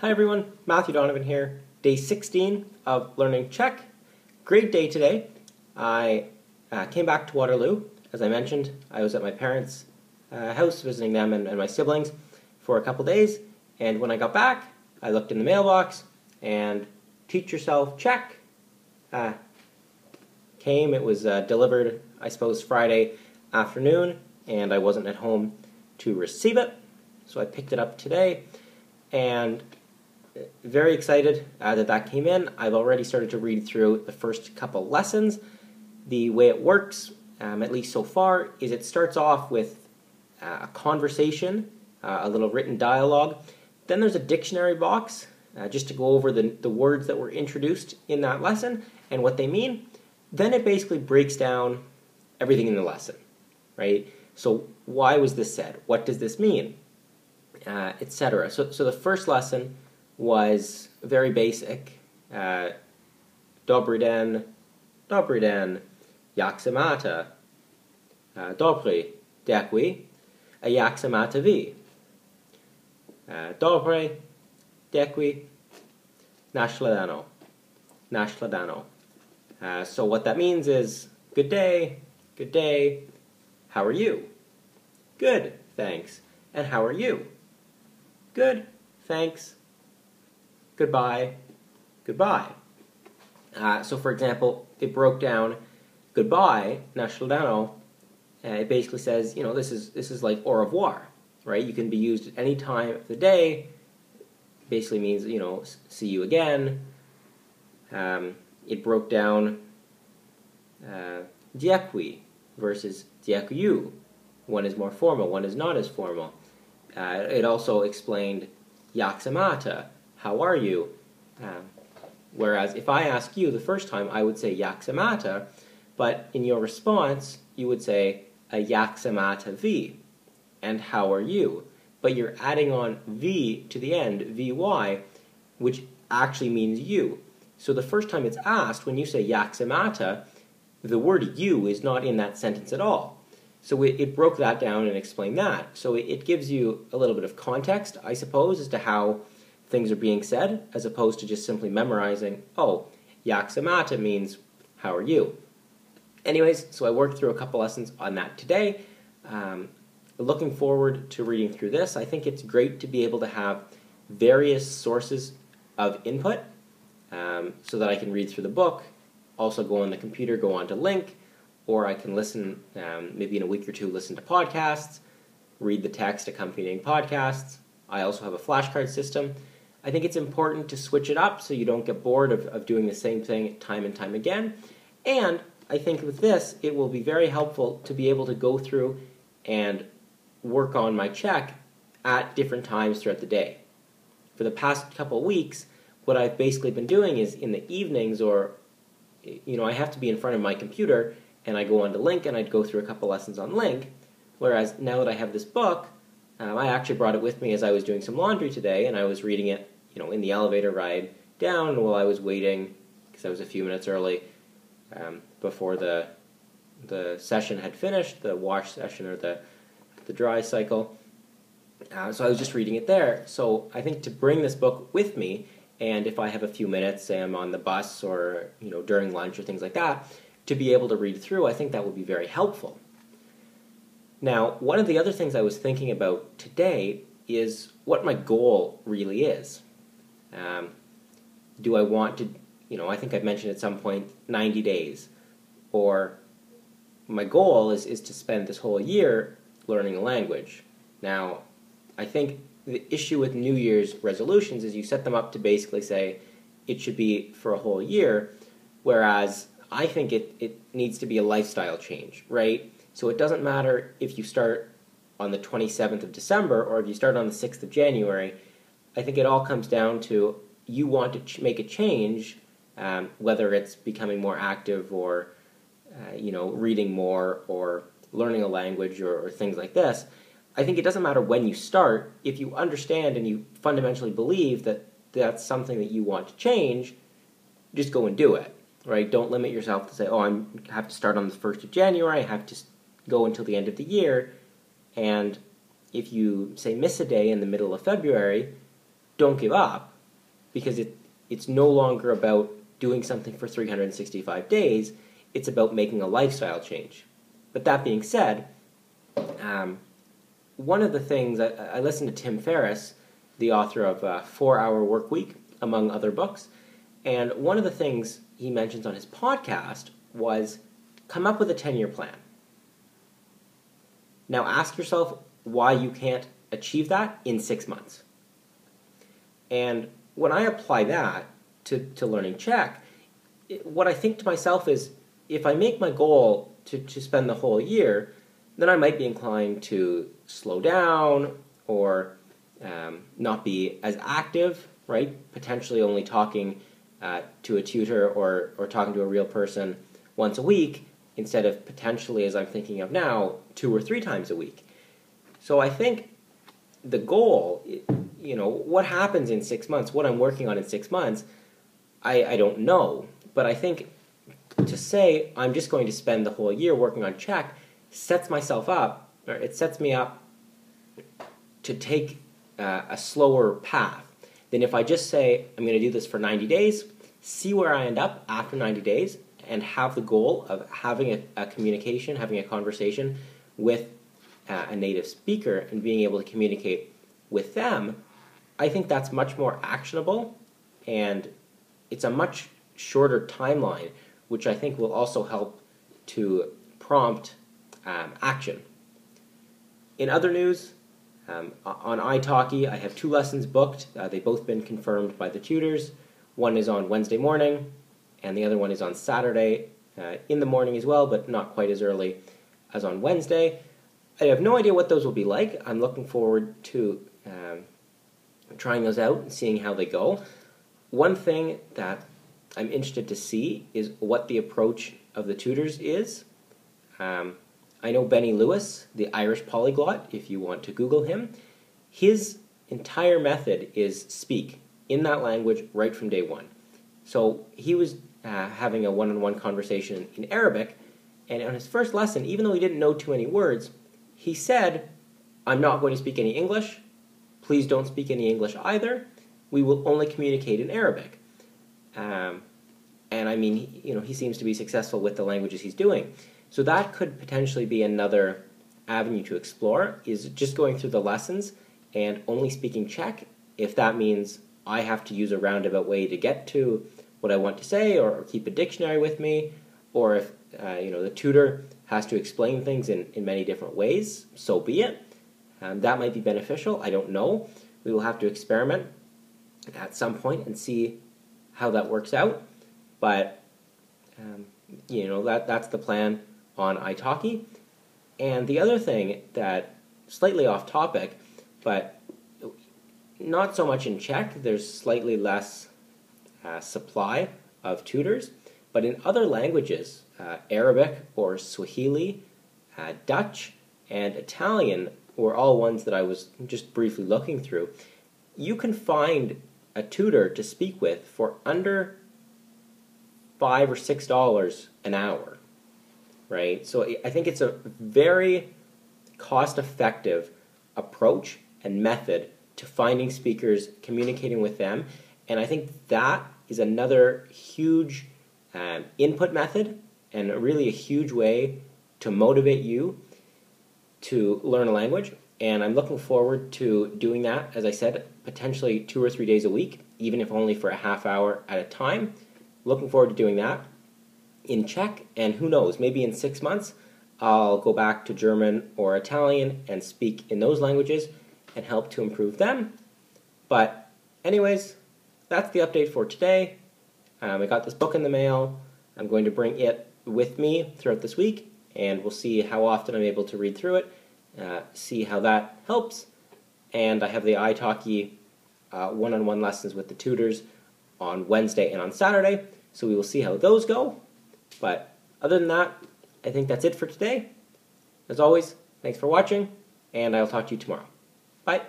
Hi everyone, Matthew Donovan here. Day 16 of learning Czech. Great day today. I came back to Waterloo. As I mentioned, I was at my parents' house visiting them and my siblings for a couple days. And when I got back, I looked in the mailbox and Teach Yourself Czech came. It was delivered, I suppose, Friday afternoon, and I wasn't at home to receive it. So I picked it up today, and very excited that came in. I've already started to read through the first couple lessons. The way it works, at least so far, is it starts off with a conversation, a little written dialogue. Then there's a dictionary box, just to go over the words that were introduced in that lesson and what they mean. Then it basically breaks down everything in the lesson, right? So why was this said? What does this mean? Etc. So the first lesson was very basic. Dobry den, jak se máte? Dobry, děkuji. A jak se máte vy? Dobry, děkuji. Nashledanou. So what that means is, good day, how are you? Good, thanks. And how are you? Good, thanks. Goodbye. So for example, it broke down goodbye, nashledanou. It basically says, this is like au revoir, right? You can be used at any time of the day. Basically means, see you again. It broke down děkuji versus děkuju. One is more formal, one is not as formal. It also explained jak se máte, how are you? Whereas if I ask you the first time, I would say jak se máte, but in your response, you would say a jak se máte vy, and how are you? But you're adding on v to the end, vy, which actually means you. So the first time it's asked, when you say jak se máte, the word you is not in that sentence at all. So it broke that down and explained that. So it gives you a little bit of context, I suppose, as to how things are being said, as opposed to just simply memorizing, oh, jak se máte means, how are you? Anyways, so I worked through a couple lessons on that today. Looking forward to reading through this. I think it's great to be able to have various sources of input so that I can read through the book, also go on the computer, go on to Link, or I can listen, maybe in a week or two, listen to podcasts, read the text accompanying podcasts. I also have a flashcard system. I think it's important to switch it up so you don't get bored of doing the same thing time and time again. And I think with this, it will be very helpful to be able to go through and work on my Czech at different times throughout the day. For the past couple of weeks, what I've basically been doing is in the evenings, or I have to be in front of my computer, and I go on to Link and I'd go through a couple lessons on Link. Whereas now that I have this book, I actually brought it with me as I was doing some laundry today, and I was reading it, in the elevator ride down while I was waiting, because I was a few minutes early before the session had finished, the wash session or the dry cycle. So I was just reading it there. So I think to bring this book with me, and if I have a few minutes, say I'm on the bus or during lunch or things like that, to be able to read through, I think that would be very helpful. Now, one of the other things I was thinking about today is what my goal really is. Do I want to, I think I've mentioned at some point 90 days, or my goal is to spend this whole year learning a language. Now, I think the issue with New Year's resolutions is you set them up to basically say it should be for a whole year, whereas I think it needs to be a lifestyle change, right? So it doesn't matter if you start on the 27th of December or if you start on the 6th of January. I think it all comes down to you want to make a change, whether it's becoming more active or reading more or learning a language or things like this. I think it doesn't matter when you start. If you understand and you fundamentally believe that that's something that you want to change, just go and do it, right? Don't limit yourself to say, oh, I have to start on the 1st of January, I have to go until the end of the year, and if you, say, miss a day in the middle of February, don't give up, because it's no longer about doing something for 365 days. It's about making a lifestyle change. But that being said, one of the things, I listened to Tim Ferriss, the author of 4-Hour Workweek, among other books, and one of the things he mentions on his podcast was come up with a 10-year plan. Now ask yourself why you can't achieve that in 6 months. And when I apply that to learning Czech, what I think to myself is, if I make my goal to spend the whole year, then I might be inclined to slow down or not be as active, right? Potentially only talking to a tutor or talking to a real person once a week, instead of potentially, as I'm thinking of now, 2 or 3 times a week. So I think the goal, what happens in 6 months, what I'm working on in 6 months, I don't know. But I think to say I'm just going to spend the whole year working on Czech sets myself up, or it sets me up to take a slower path than if I just say I'm going to do this for 90 days, see where I end up after 90 days, and have the goal of having a communication, having a conversation with a native speaker and being able to communicate with them. I think that's much more actionable, and it's a much shorter timeline, which I think will also help to prompt action. In other news, on italki, I have 2 lessons booked. They've both been confirmed by the tutors. One is on Wednesday morning, and the other one is on Saturday in the morning as well, but not quite as early as on Wednesday. I have no idea what those will be like. I'm looking forward to trying those out and seeing how they go. One thing that I'm interested to see is what the approach of the tutors is. I know Benny Lewis, the Irish polyglot, if you want to Google him. His entire method is speak in that language right from day one. So he was having a one-on-one conversation in Arabic, and on his first lesson, even though he didn't know too many words, he said, "I'm not going to speak any English. Please don't speak any English either. We will only communicate in Arabic." And I mean, he seems to be successful with the languages he's doing. So that could potentially be another avenue to explore, is just going through the lessons and only speaking Czech, if that means I have to use a roundabout way to get to what I want to say, or keep a dictionary with me, or if the tutor has to explain things in many different ways, so be it. That might be beneficial. I don't know. We will have to experiment at some point and see how that works out. But that's the plan on italki. And the other thing that, slightly off topic, but not so much in Czech, there's slightly less supply of tutors, but in other languages, Arabic or Swahili, Dutch, and Italian were all ones that I was just briefly looking through. You can find a tutor to speak with for under $5 or $6 an hour, right? So I think it's a very cost-effective approach and method to finding speakers, communicating with them, and I think that is another huge input method and really a huge way to motivate you to learn a language. And I'm looking forward to doing that, as I said, potentially 2 or 3 days a week, even if only for a half hour at a time. Looking forward to doing that in Czech, and who knows, maybe in 6 months I'll go back to German or Italian and speak in those languages and help to improve them. But anyways, that's the update for today. I got this book in the mail. I'm going to bring it with me throughout this week, and we'll see how often I'm able to read through it, see how that helps. And I have the italki one-on-one lessons with the tutors on Wednesday and on Saturday, so we will see how those go. But other than that, I think that's it for today. As always, thanks for watching, and I'll talk to you tomorrow. Bye.